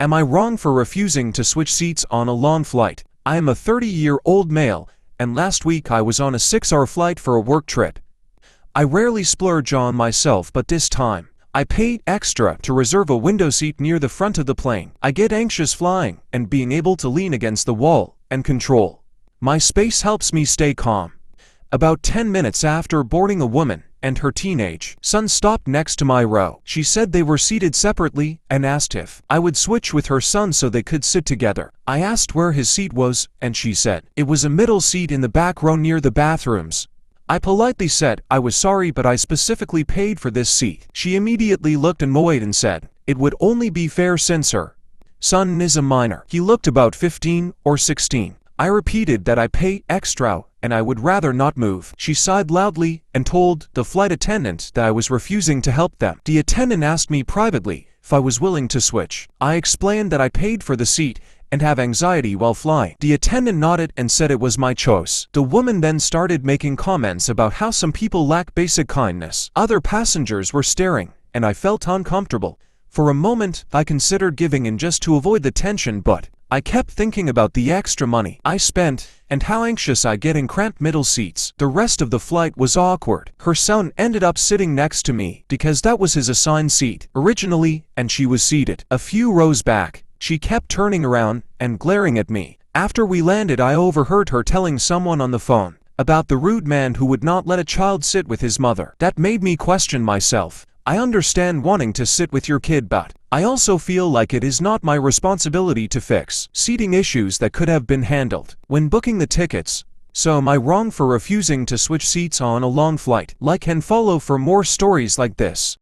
Am I wrong for refusing to switch seats on a long flight? I am a 30-year-old male, and last week I was on a 6-hour flight for a work trip. I rarely splurge on myself, but this time, I paid extra to reserve a window seat near the front of the plane. I get anxious flying, and being able to lean against the wall and control my space helps me stay calm. About 10 minutes after boarding, a woman and her teenage son stopped next to my row. She said they were seated separately and asked if I would switch with her son so they could sit together. I asked where his seat was, and she said it was a middle seat in the back row near the bathrooms. I politely said I was sorry, but I specifically paid for this seat. She immediately looked annoyed and said it would only be fair since her son is a minor. He looked about 15 or 16. I repeated that I pay extra and I would rather not move. She sighed loudly and told the flight attendant that I was refusing to help them. The attendant asked me privately if I was willing to switch. I explained that I paid for the seat and have anxiety while flying. The attendant nodded and said it was my choice. The woman then started making comments about how some people lack basic kindness. Other passengers were staring, and I felt uncomfortable. For a moment, I considered giving in just to avoid the tension, but I kept thinking about the extra money I spent and how anxious I get in cramped middle seats. The rest of the flight was awkward. Her son ended up sitting next to me because that was his assigned seat originally, and she was seated a few rows back. She kept turning around and glaring at me. After we landed, I overheard her telling someone on the phone about the rude man who would not let a child sit with his mother. That made me question myself. I understand wanting to sit with your kid, but I also feel like it is not my responsibility to fix seating issues that could have been handled when booking the tickets. So am I wrong for refusing to switch seats on a long flight? Like and follow for more stories like this.